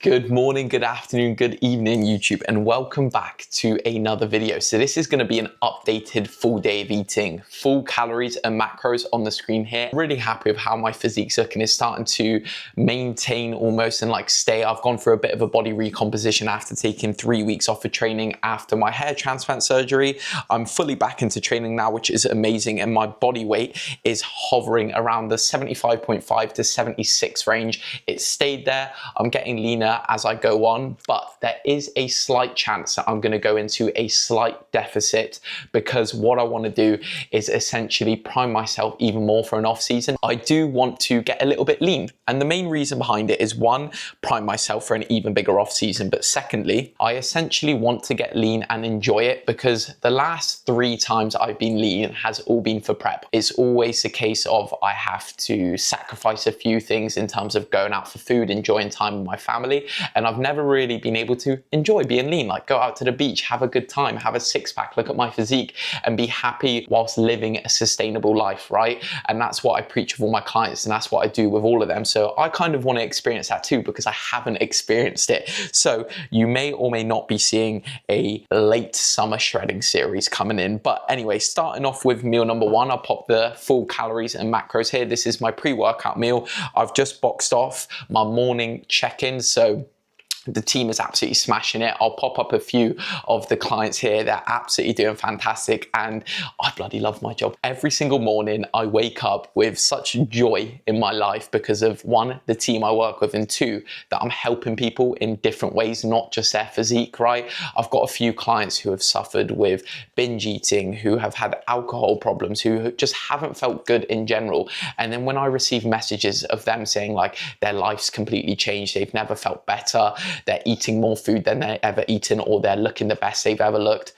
Good morning, good afternoon, good evening, YouTube, and welcome back to another video. So this is going to be an updated full day of eating, full calories and macros on the screen here. Really happy with how my physique's looking. It's starting to maintain almost and like stay. I've gone through a bit of a body recomposition after taking 3 weeks off of training after my hair transplant surgery. I'm fully back into training now, which is amazing, and my body weight is hovering around the 75.5 to 76 range. It stayed there. I'm getting leaner as I go on, but there is a slight chance that I'm going to go into a slight deficit, because what I want to do is essentially prime myself even more for an off season. I do want to get a little bit lean, and the main reason behind it is, one, prime myself for an even bigger off season, but secondly, I essentially want to get lean and enjoy it, because the last 3 times I've been lean has all been for prep. It's always the case of I have to sacrifice a few things in terms of going out for food, enjoying time with my family, and I've never really been able to enjoy being lean, like go out to the beach, have a good time, have a six-pack, look at my physique, and be happy whilst living a sustainable life, right? And that's what I preach with all my clients, and that's what I do with all of them. So I kind of want to experience that too, because I haven't experienced it. So you may or may not be seeing a late summer shredding series coming in. But anyway, starting off with meal number 1, I'll pop the full calories and macros here. This is my pre-workout meal. I've just boxed off my morning check-in, so the team is absolutely smashing it. I'll pop up a few of the clients here. They're absolutely doing fantastic, and I bloody love my job. Every single morning I wake up with such joy in my life because of, 1, the team I work with, and 2, that I'm helping people in different ways, not just their physique, right? I've got a few clients who have suffered with binge eating, who have had alcohol problems, who just haven't felt good in general. And then when I receive messages of them saying like their life's completely changed, they've never felt better, they're eating more food than they've ever eaten, or they're looking the best they've ever looked,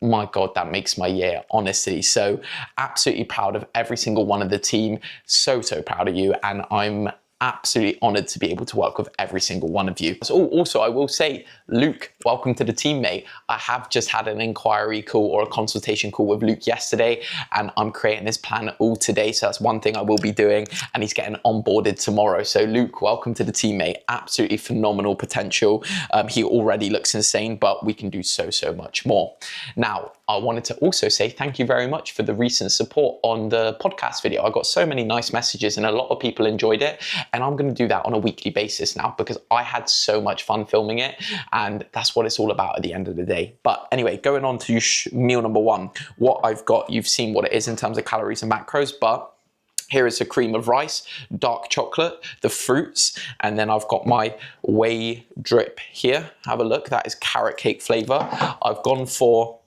my God, that makes my year, honestly. So absolutely proud of every single one of the team. So proud of you. And I'm absolutely honored to be able to work with every single one of you. So also, I will say, Luke, welcome to the team, mate. I have just had an inquiry call or a consultation call with Luke yesterday, and I'm creating this plan all today. So that's one thing I will be doing, and he's getting onboarded tomorrow. So Luke, welcome to the team, mate. Absolutely phenomenal potential. He already looks insane, but we can do so much more. Now, I wanted to also say thank you very much for the recent support on the podcast video. I got so many nice messages and a lot of people enjoyed it. And I'm going to do that on a weekly basis now, because I had so much fun filming it. And that's what it's all about at the end of the day. But anyway, going on to meal number 1, what I've got, you've seen what it is in terms of calories and macros, but here is a cream of rice, dark chocolate, the fruits, and then I've got my whey drip here. Have a look, that is carrot cake flavor. I've gone for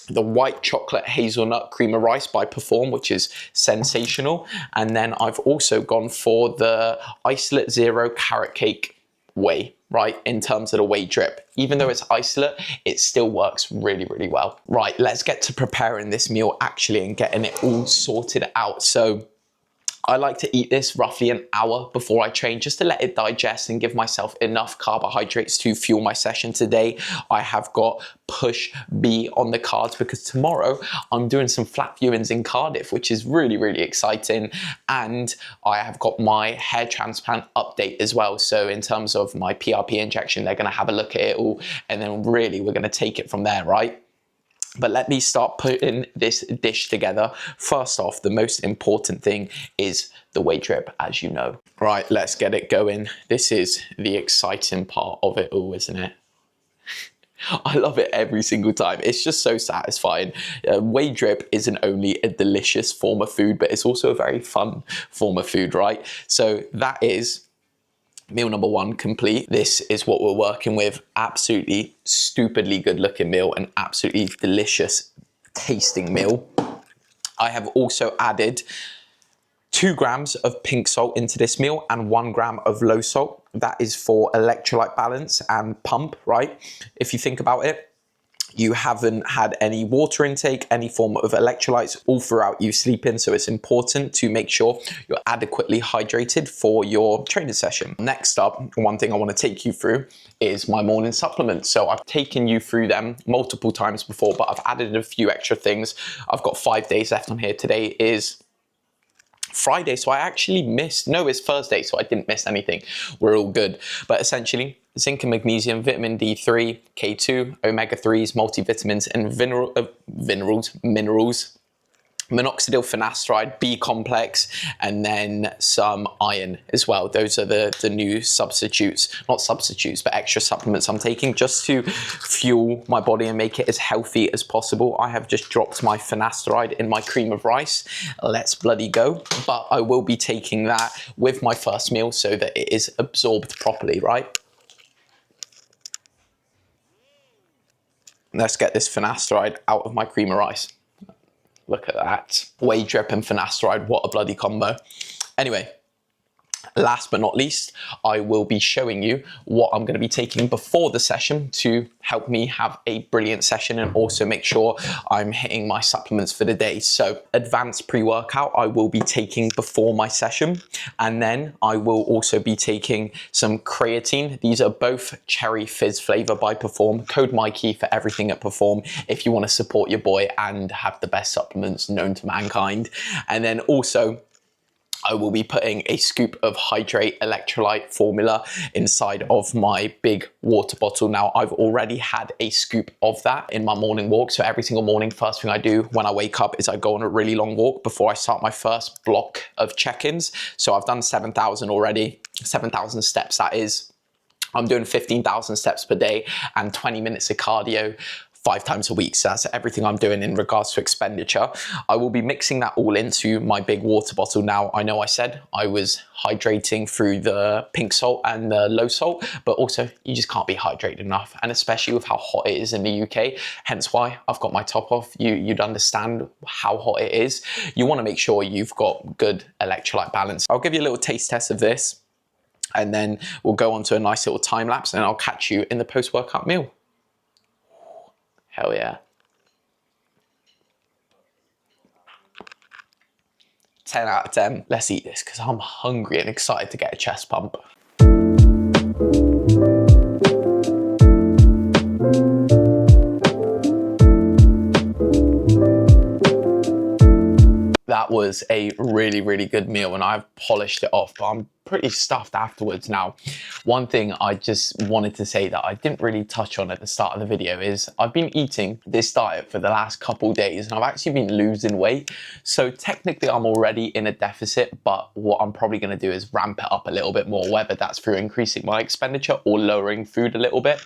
the white chocolate hazelnut cream of rice by Perform, which is sensational. And then I've also gone for the Isolate Zero carrot cake whey, right, in terms of the whey drip. Even though it's isolate, it still works really well. Right, let's get to preparing this meal actually and getting it all sorted out. So I like to eat this roughly an hour before I train, just to let it digest and give myself enough carbohydrates to fuel my session. Today, I have got push B on the cards, because tomorrow I'm doing some flat viewings in Cardiff, which is really exciting. And I have got my hair transplant update as well. So in terms of my PRP injection, they're gonna have a look at it all, and then really we're gonna take it from there, right? But let me start putting this dish together. First off, the most important thing is the whey drip, as you know. Right, let's get it going. This is the exciting part of it all, isn't it? I love it every single time. It's just so satisfying. Whey drip isn't only a delicious form of food, but it's also a very fun form of food, right? So that is meal number 1 complete. This is what we're working with. Absolutely stupidly good looking meal, and absolutely delicious tasting meal. I have also added 2 grams of pink salt into this meal and 1 gram of low salt. That is for electrolyte balance and pump, right? If you think about it, you haven't had any water intake, any form of electrolytes all throughout you sleeping. So it's important to make sure you're adequately hydrated for your training session. Next up, one thing I want to take you through is my morning supplements. So I've taken you through them multiple times before, but I've added a few extra things. I've got 5 days left on here. Today is Friday, so I actually missed, no, it's Thursday, so I didn't miss anything. We're all good. But essentially, zinc and magnesium, vitamin D3, K2, omega-3s, multivitamins, and minerals, minoxidil finasteride, B complex, and then some iron as well. Those are the new substitutes, not substitutes, but extra supplements I'm taking just to fuel my body and make it as healthy as possible. I have just dropped my finasteride in my cream of rice. Let's bloody go. But I will be taking that with my first meal so that it is absorbed properly, right? Let's get this finasteride out of my cream of rice. Look at that. Whey drip and finasteride, what a bloody combo. Anyway, last but not least, I will be showing you what I'm going to be taking before the session to help me have a brilliant session and also make sure I'm hitting my supplements for the day. So advanced pre-workout I will be taking before my session, and then I will also be taking some creatine. These are both cherry fizz flavor by Perform. Code Mikey for everything at Perform if you want to support your boy and have the best supplements known to mankind. And then also I will be putting a scoop of hydrate electrolyte formula inside of my big water bottle. Now, I've already had a scoop of that in my morning walk. So every single morning, first thing I do when I wake up is I go on a really long walk before I start my first block of check-ins. So I've done 7,000 already, 7,000 steps that is. I'm doing 15,000 steps per day and 20 minutes of cardio 5 times a week. So that's everything I'm doing in regards to expenditure. I will be mixing that all into my big water bottle. Now, I know I said I was hydrating through the pink salt and the low salt, but also you just can't be hydrated enough. And especially with how hot it is in the UK, hence why I've got my top off. You'd understand how hot it is. You want to make sure you've got good electrolyte balance. I'll give you a little taste test of this, and then we'll go on to a nice little time lapse, and I'll catch you in the post-workout meal. Hell yeah. 10 out of 10. Let's eat this because I'm hungry and excited to get a chest pump. That was a really, really good meal and I've polished it off, but I'm pretty stuffed afterwards. Now, one thing I just wanted to say that I didn't really touch on at the start of the video is I've been eating this diet for the last couple days and I've actually been losing weight. So technically I'm already in a deficit, but what I'm probably going to do is ramp it up a little bit more, whether that's through increasing my expenditure or lowering food a little bit.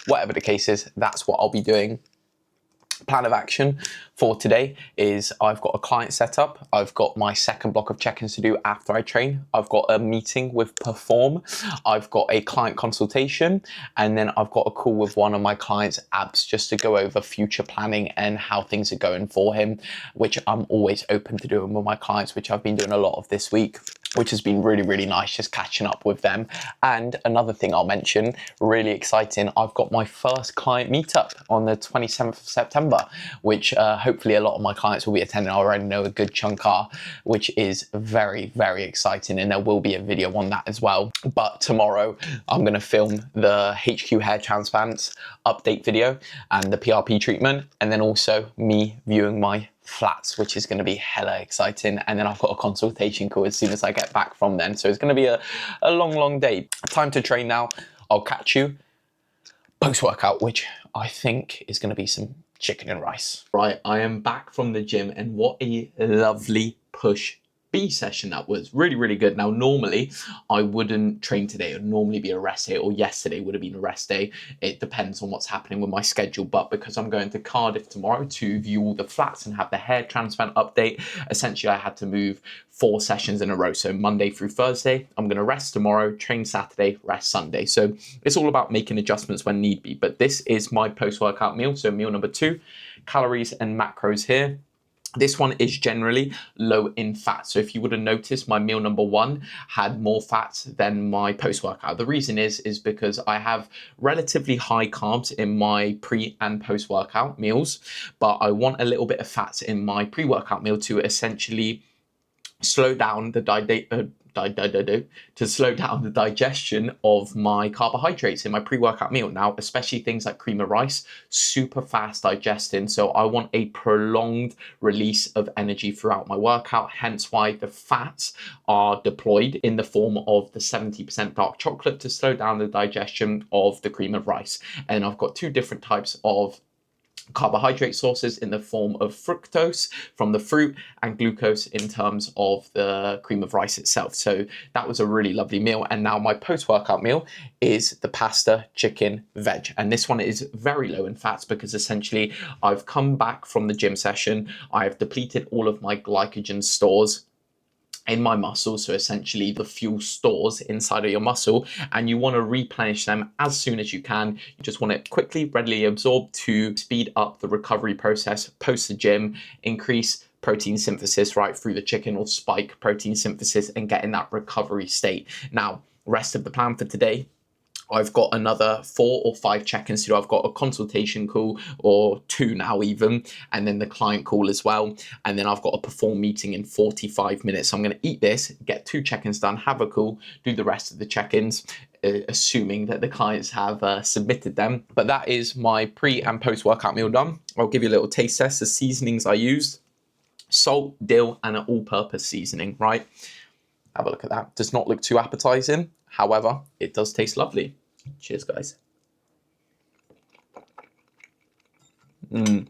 Whatever the case is, that's what I'll be doing. Plan of action for today is I've got a client set up. I've got my second block of check-ins to do after I train. I've got a meeting with Perform. I've got a client consultation, and then I've got a call with one of my clients' abs just to go over future planning and how things are going for him, which I'm always open to doing with my clients, which I've been doing a lot of this week, which has been really, really nice, just catching up with them. And another thing I'll mention, really exciting, I've got my first client meetup on the 27th of September, which hopefully a lot of my clients will be attending. I already know a good chunk are, which is very, very exciting. And there will be a video on that as well. But tomorrow I'm gonna film the HQ hair transplants update video and the PRP treatment. And then also me viewing my flats, which is going to be hella exciting. And then I've got a consultation call as soon as I get back from then. So it's going to be a long day. Time to train now. I'll catch you post-workout, which I think is going to be some chicken and rice. Right, I am back from the gym and what a lovely push B session that was. Really, really good. Now, normally I wouldn't train today. It would normally be a rest day, or yesterday would have been a rest day. It depends on what's happening with my schedule. But because I'm going to Cardiff tomorrow to view all the flats and have the hair transplant update, essentially I had to move 4 sessions in a row. So Monday through Thursday, I'm going to rest tomorrow, train Saturday, rest Sunday. So it's all about making adjustments when need be. But this is my post-workout meal. So meal number 2, calories and macros here. This one is generally low in fat. So if you would have noticed, my meal number 1 had more fats than my post-workout. The reason is because I have relatively high carbs in my pre and post-workout meals, but I want a little bit of fats in my pre-workout meal to essentially slow down the to slow down the digestion of my carbohydrates in my pre-workout meal. Now, especially things like cream of rice, super fast digesting. So I want a prolonged release of energy throughout my workout, hence why the fats are deployed in the form of the 70% dark chocolate to slow down the digestion of the cream of rice. And I've got two different types of carbohydrate sources in the form of fructose from the fruit and glucose in terms of the cream of rice itself. So that was a really lovely meal. And now my post-workout meal is the pasta, chicken, veg. And this one is very low in fats because essentially I've come back from the gym session. I've depleted all of my glycogen stores in my muscle, so essentially the fuel stores inside of your muscle, and you want to replenish them as soon as you can. You just want it quickly, readily absorbed to speed up the recovery process post the gym, increase protein synthesis right through the chicken, or spike protein synthesis and get in that recovery state. Now, rest of the plan for today, I've got another 4 or 5 check-ins to do. I've got a consultation call, or 2 now even, and then the client call as well. And then I've got a perform meeting in 45 minutes. So I'm going to eat this, get 2 check-ins done, have a call, do the rest of the check-ins, assuming that the clients have submitted them. But that is my pre and post-workout meal done. I'll give you a little taste test. The seasonings I used: salt, dill, and an all-purpose seasoning, right? Have a look at that. Does not look too appetizing. However, it does taste lovely. Cheers, guys. And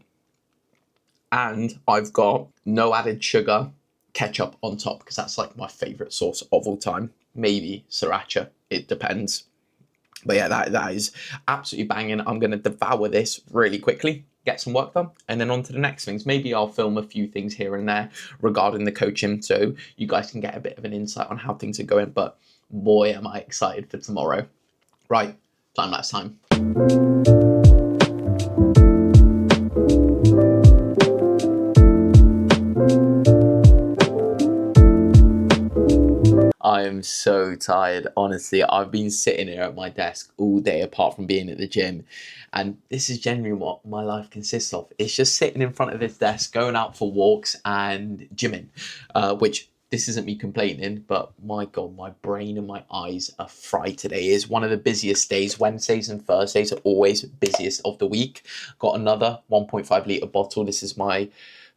I've got no added sugar, ketchup on top, because that's like my favorite sauce of all time. Maybe sriracha, it depends. But yeah, that is absolutely banging. I'm going to devour this really quickly, get some work done, and then on to the next things. Maybe I'll film a few things here and there regarding the coaching, so you guys can get a bit of an insight on how things are going. But boy, am I excited for tomorrow. Right, time-lapse time. I am so tired, honestly. I've been sitting here at my desk all day apart from being at the gym, and this is generally what my life consists of. It's just sitting in front of this desk, going out for walks and gymming, which this isn't me complaining, but my God, my brain and my eyes are fried today. It is one of the busiest days. Wednesdays and Thursdays are always busiest of the week. Got another 1.5 litre bottle. This is my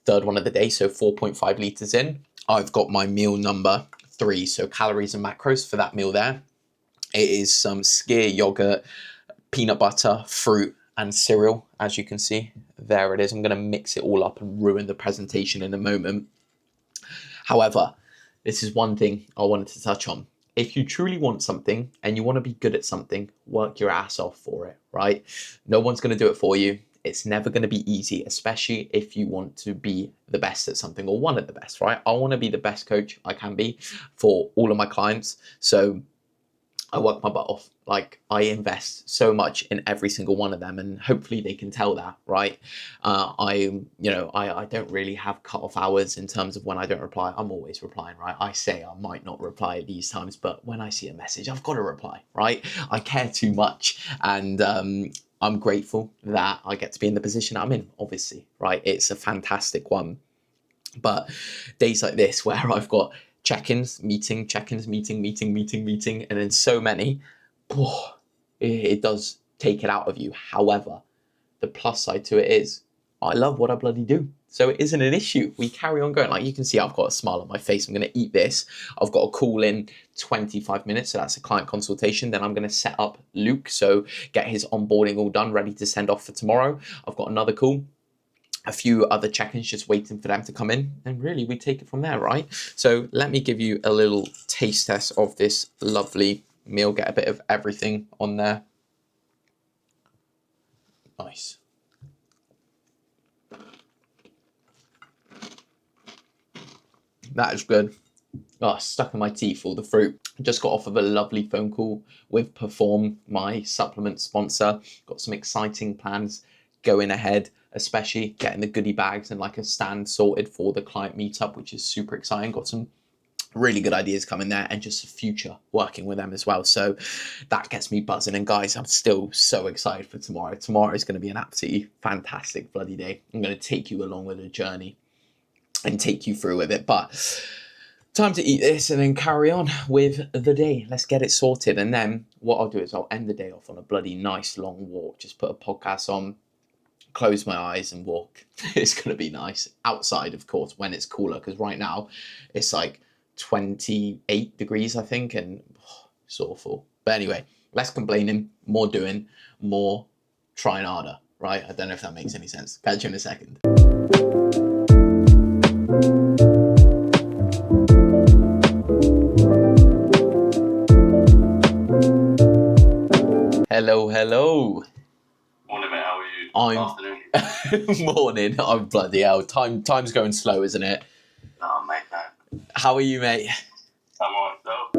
3rd one of the day, so 4.5 litres in. I've got my meal number 3, so calories and macros for that meal there. It is some skyr yogurt, peanut butter, fruit, and cereal. As you can see, there it is. I'm going to mix it all up and ruin the presentation in a moment. However, this is one thing I wanted to touch on. If you truly want something and you want to be good at something, work your ass off for it, right? No one's going to do it for you. It's never going to be easy, especially if you want to be the best at something, or one of the best, right? I want to be the best coach I can be for all of my clients. So I work my butt off. Like, I invest so much in every single one of them, and hopefully they can tell that, right? I don't really have cut-off hours in terms of when I don't reply. I'm always replying, right? I say I might not reply at these times, but when I see a message, I've got to reply, right? I care too much, and I'm grateful that I get to be in the position I'm in, obviously, right? It's a fantastic one. But days like this where I've got check-ins, meeting, check-ins, meeting, and then so many, it does take it out of you. However, the plus side to it is I love what I bloody do. So it isn't an issue. We carry on going. Like you can see, I've got a smile on my face. I'm going to eat this. I've got a call in 25 minutes. So that's a client consultation. Then I'm going to set up Luke. So get his onboarding all done, ready to send off for tomorrow. I've got another call, a few other check-ins just waiting for them to come in. And really, we take it from there, right? So let me give you a little taste test of this lovely meal. Get a bit of everything on there. Nice. That is good. Oh, stuck in my teeth, all the fruit. Just got off of a lovely phone call with Perform, my supplement sponsor. Got some exciting plans going ahead, especially getting the goodie bags and like a stand sorted for the client meetup, which is super exciting. Got some really good ideas coming there, and just a future working with them as well. So that gets me buzzing. And guys, I'm still so excited for tomorrow. Tomorrow is going to be an absolutely fantastic bloody day. I'm going to take you along with the journey and take you through with it. But time to eat this and then carry on with the day. Let's get it sorted. And then what I'll do is I'll end the day off on a bloody nice long walk. Just put a podcast on, close my eyes and walk. It's going to be nice. Outside, of course, when it's cooler. Because right now it's like 28 degrees, I think. And it's awful. But anyway, less complaining, more doing, more trying harder. Right? I don't know if that makes any sense. Catch you in a second. Hello, hello. Morning, mate. How are you? Afternoon. Morning. I'm bloody hell. Time's going slow, isn't it? No, mate. No. How are you, mate? I'm alright, though.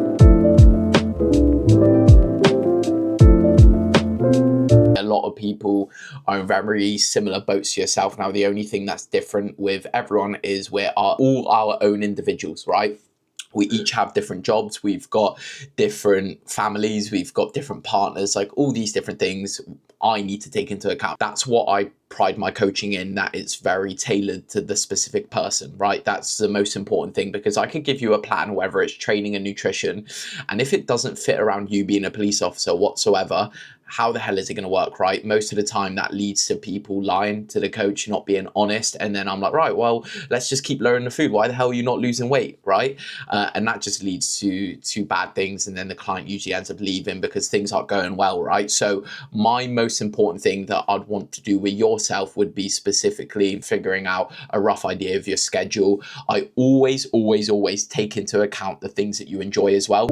A lot of people are in very similar boats to yourself. Now, the only thing that's different with everyone is we're all our own individuals, right? We each have different jobs, we've got different families, we've got different partners, like all these different things I need to take into account. That's what I pride my coaching in, that it's very tailored to the specific person, right? That's the most important thing, because I could give you a plan, whether it's training and nutrition, and if it doesn't fit around you being a police officer whatsoever, how the hell is it going to work, right? Most of the time that leads to people lying to the coach, not being honest. And then I'm like, right, well, let's just keep lowering the food. Why the hell are you not losing weight, right? And that just leads to bad things. And then the client usually ends up leaving because things aren't going well, right? So my most important thing that I'd want to do with yourself would be specifically figuring out a rough idea of your schedule. I always take into account the things that you enjoy as well.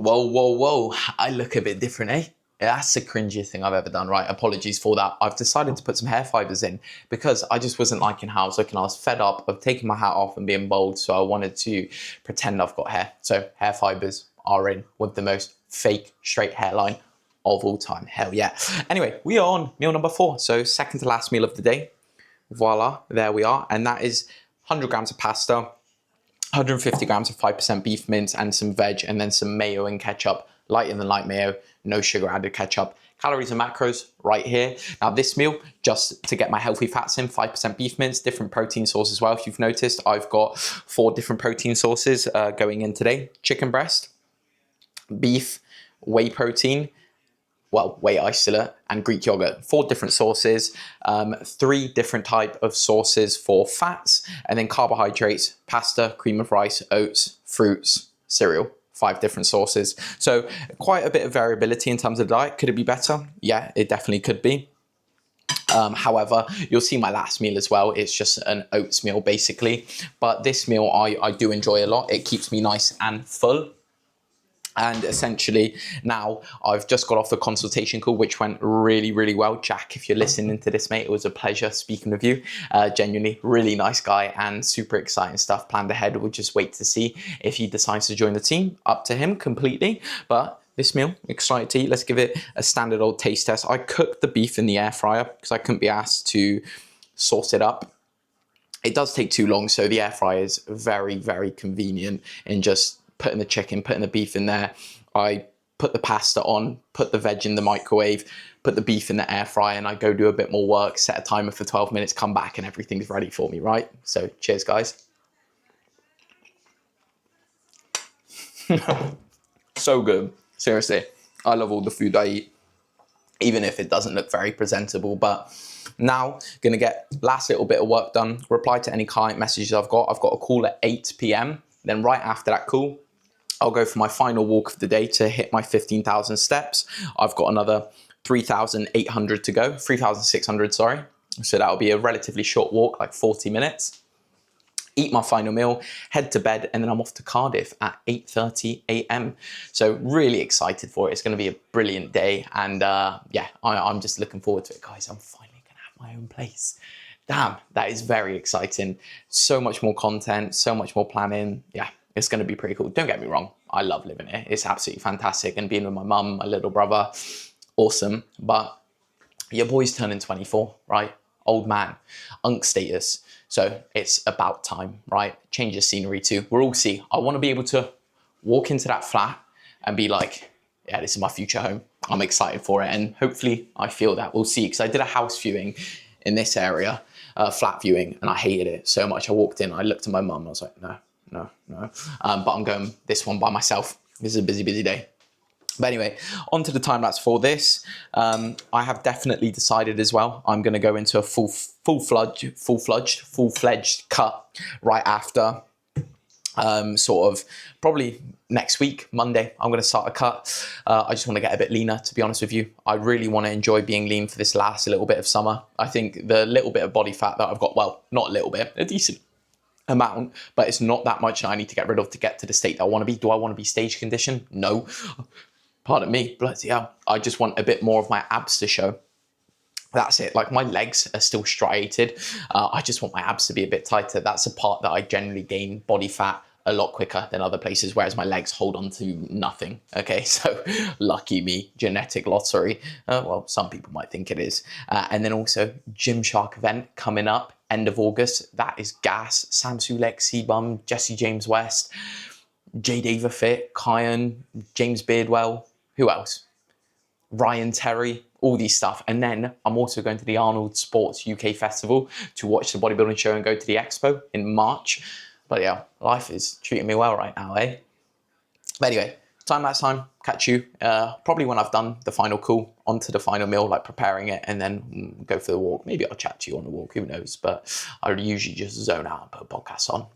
Whoa, I look a bit different, eh? That's the cringiest thing I've ever done, right? Apologies for that. I've decided to put some hair fibers in because I just wasn't liking how I was looking. I was fed up of taking my hat off and being bald, so I wanted to pretend I've got hair. So hair fibers are in with the most fake straight hairline of all time. Hell yeah. Anyway, we are on meal number 4. So second to last meal of the day. Voila, there we are. And that is 100 grams of pasta, 150 grams of 5% beef mince and some veg, and then some mayo and ketchup, lighter than light mayo, no sugar added ketchup. Calories and macros right here. Now this meal, just to get my healthy fats in, 5% beef mince, different protein source as well. If you've noticed, I've got 4 different protein sources going in today. Chicken breast, beef, whey protein, whey isolate, and Greek yogurt. 4 different sources, 3 different type of sources for fats, and then carbohydrates, pasta, cream of rice, oats, fruits, cereal. 5 different sources. So quite a bit of variability in terms of diet. Could it be better? Yeah, it definitely could be. However, you'll see my last meal as well. It's just an oats meal basically. But this meal I do enjoy a lot. It keeps me nice and full. And essentially now I've just got off the consultation call, which went really well. Jack, if you're listening to this, mate, it was a pleasure speaking with you. Genuinely really nice guy and super exciting stuff planned ahead. We'll just wait to see if he decides to join the team. Up to him completely. But this meal, excited to eat. Let's give it a standard old taste test. I cooked the beef in the air fryer because I couldn't be asked to sauce it up. It does take too long, so the air fryer is very convenient in just putting the chicken, putting the beef in there. I put the pasta on, put the veg in the microwave, put the beef in the air fryer, and I go do a bit more work, set a timer for 12 minutes, come back, and everything's ready for me, right? So cheers, guys. So good. Seriously, I love all the food I eat, even if it doesn't look very presentable. But now, gonna get last little bit of work done, reply to any client messages I've got. I've got a call at 8 p.m. Then right after that call, I'll go for my final walk of the day to hit my 15,000 steps. I've got another 3,800 to go, 3,600, sorry. So that'll be a relatively short walk, like 40 minutes. Eat my final meal, head to bed, and then I'm off to Cardiff at 8:30 a.m. So really excited for it. It's gonna be a brilliant day. And yeah, I'm just looking forward to it, guys. I'm finally gonna have my own place. Damn, that is very exciting. So much more content, so much more planning. Yeah, it's going to be pretty cool. Don't get me wrong. I love living here. It's absolutely fantastic. And being with my mum, my little brother, awesome. But your boy's turning 24, right? Old man, unk status. So it's about time, right? Change the scenery too. We'll all see. I want to be able to walk into that flat and be like, yeah, this is my future home. I'm excited for it. And hopefully I feel that. We'll see. Because I did a house viewing in this area, flat viewing, and I hated it so much. I walked in, I looked at my mum, I was like, no. But I'm going this one by myself. This is a busy day. But anyway, on to the time lapse for this. I have definitely decided as well, I'm going to go into a full-fledged cut right after. Sort of probably next week, Monday, I'm going to start a cut. I just want to get a bit leaner, to be honest with you. I really want to enjoy being lean for this last little bit of summer. I think the little bit of body fat that I've got, well, not a little bit, a decent amount, but it's not that much that I need to get rid of to get to the state that I want to be. Do I want to be stage conditioned? No. Pardon me, bloody hell. I just want a bit more of my abs to show. That's it. Like, my legs are still striated. I just want my abs to be a bit tighter. That's a part that I generally gain body fat a lot quicker than other places, whereas my legs hold on to nothing. Okay, so lucky me, genetic lottery. Well, some people might think it is. And then also Gymshark event coming up end of August. That is gas. Sam Sulek, C-Bum, Jesse James West, J. Dava Fit, Kyan, James Beardwell. Who else? Ryan Terry, all these stuff. And then I'm also going to the Arnold Sports UK Festival to watch the bodybuilding show and go to the expo in March. But yeah, life is treating me well right now, eh? But anyway, time, catch you probably when I've done the final call, onto the final meal, like preparing it, and then go for the walk. Maybe I'll chat to you on the walk, who knows? But I would usually just zone out and put a podcast on.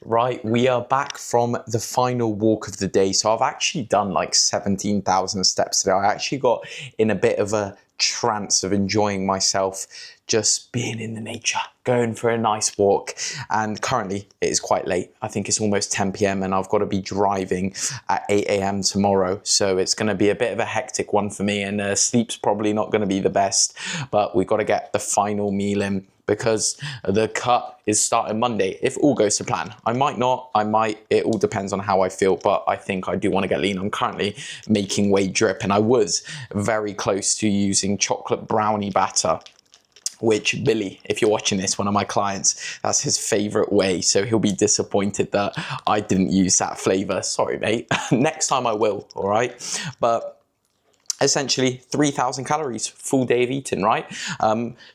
Right, we are back from the final walk of the day. So I've actually done like 17,000 steps today. I actually got in a bit of a trance of enjoying myself, just being in the nature, going for a nice walk. And currently it is quite late. I think it's almost 10 p.m. and I've got to be driving at 8 a.m. tomorrow. So it's going to be a bit of a hectic one for me, and sleep's probably not going to be the best, but we've got to get the final meal in, because the cut is starting Monday. If all goes to plan, I might not, I might, it all depends on how I feel, but I think I do want to get lean. I'm currently making whey drip, and I was very close to using chocolate brownie batter, which Billy, if you're watching this, one of my clients, that's his favorite whey. So he'll be disappointed that I didn't use that flavor. Sorry, mate. Next time I will, all right? But essentially 3,000 calories, full day of eating, right?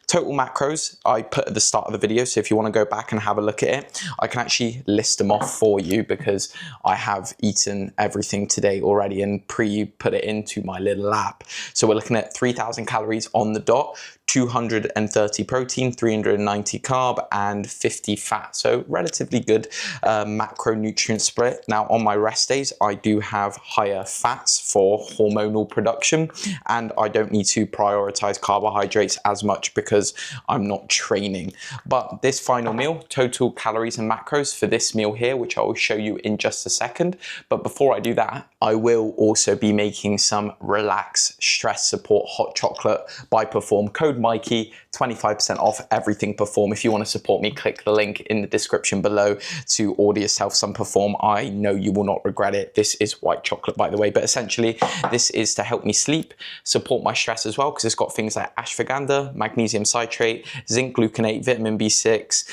Total macros I put at the start of the video, so if you want to go back and have a look at it, I can actually list them off for you, because I have eaten everything today already and put it into my little app. So we're looking at 3,000 calories on the dot, 230 protein, 390 carb, and 50 fat. So relatively good macronutrient split. Now on my rest days, I do have higher fats for hormonal production, and I don't need to prioritize carbohydrates as much because I'm not training. But this final meal, total calories and macros for this meal here, which I will show you in just a second. But before I do that, I will also be making some relax stress support hot chocolate by Perform. Code Mikey, 25% off everything Perform. If you want to support me, click the link in the description below to order yourself some Perform. I know you will not regret it. This is white chocolate, by the way, but essentially this is to help me sleep, support my stress as well, because it's got things like ashwagandha, magnesium citrate, zinc gluconate, vitamin B6,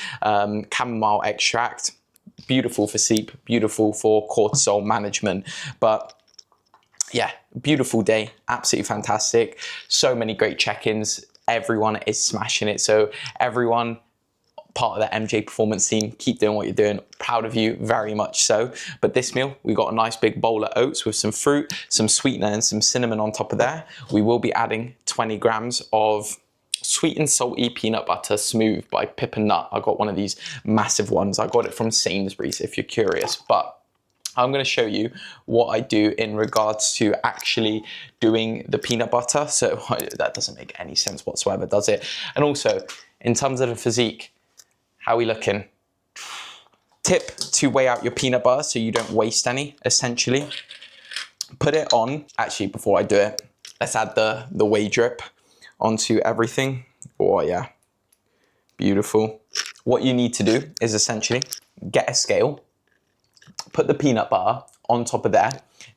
chamomile extract. Beautiful for sleep, beautiful for cortisol management. But yeah, beautiful day, absolutely fantastic. So many great check-ins. Everyone is smashing it. So everyone part of the MJ Performance team, keep doing what you're doing. Proud of you, very much so. But this meal, we got a nice big bowl of oats with some fruit, some sweetener, and some cinnamon on top of there. We will be adding 20 grams of sweet and salty peanut butter smooth by Pip and Nut. I got one of these massive ones. I got it from Sainsbury's if you're curious. But I'm going to show you what I do in regards to actually doing the peanut butter. So that doesn't make any sense whatsoever, does it? And also, in terms of the physique, how are we looking? Tip to weigh out your peanut butter so you don't waste any, essentially. Put it on. Actually, before I do it, let's add the whey drip onto everything. Oh yeah, beautiful. What you need to do is essentially get a scale, put the peanut butter on top of there,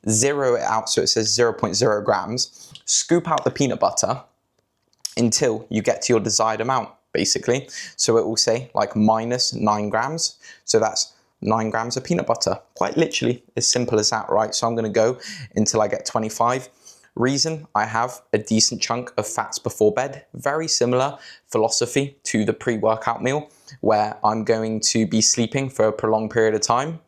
zero it out so it says 0.0 grams, scoop out the peanut butter until you get to your desired amount, basically. So it will say like -9 grams. So that's 9 grams of peanut butter. Quite literally as simple as that, right? So I'm gonna go until I get 25. Reason, I have a decent chunk of fats before bed. Very similar philosophy to the pre-workout meal, where I'm going to be sleeping for a prolonged period of time.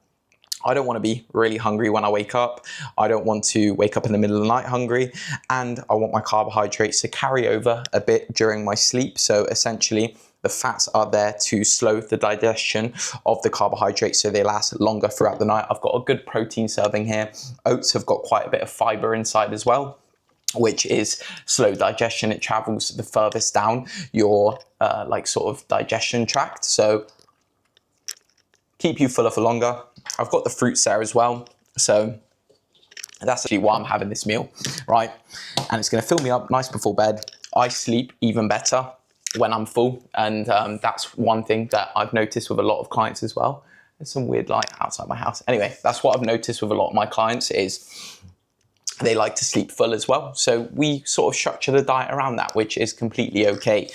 I don't want to be really hungry when I wake up. I don't want to wake up in the middle of the night hungry, and I want my carbohydrates to carry over a bit during my sleep. So essentially, the fats are there to slow the digestion of the carbohydrates so they last longer throughout the night. I've got a good protein serving here. Oats have got quite a bit of fiber inside as well, which is slow digestion. It travels the furthest down your like sort of digestion tract. So keep you fuller for longer. I've got the fruits there as well. So that's actually why I'm having this meal, right? And it's gonna fill me up nice before bed. I sleep even better when I'm full. And that's one thing that I've noticed with a lot of clients as well. There's some weird light outside my house. Anyway, that's what I've noticed with a lot of my clients is they like to sleep full as well. So we sort of structure the diet around that, which is completely okay.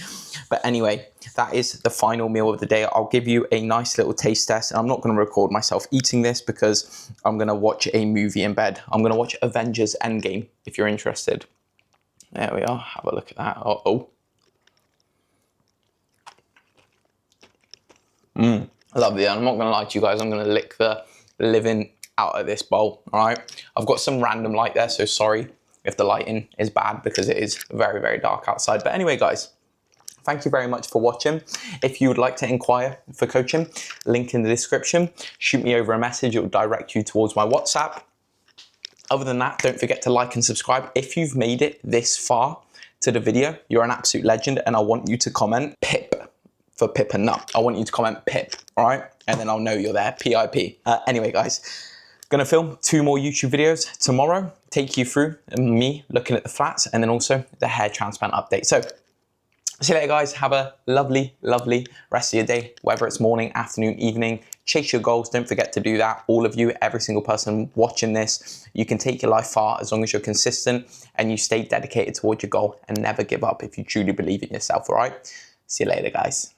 But anyway, that is the final meal of the day. I'll give you a nice little taste test. And I'm not going to record myself eating this because I'm going to watch a movie in bed. I'm going to watch Avengers Endgame if you're interested. There we are. Have a look at that. Uh-oh. Lovely. I'm not going to lie to you guys. I'm going to lick the living out of this bowl, all right? I've got some random light there, so sorry if the lighting is bad because it is very, very dark outside. But anyway, guys, thank you very much for watching. If you would like to inquire for coaching, link in the description. Shoot me over a message. It will direct you towards my WhatsApp. Other than that, don't forget to like and subscribe. If you've made it this far to the video, you're an absolute legend, and I want you to comment PIP for Pip and Nut. I want you to comment PIP, all right? And then I'll know you're there, PIP. Anyway, guys, gonna film 2 more YouTube videos tomorrow, take you through me looking at the flats and then also the hair transplant update. So see you later, guys. Have a lovely, lovely rest of your day, whether it's morning, afternoon, evening. Chase your goals. Don't forget to do that. All of you, every single person watching this, you can take your life far as long as you're consistent and you stay dedicated towards your goal and never give up if you truly believe in yourself, all right? See you later, guys.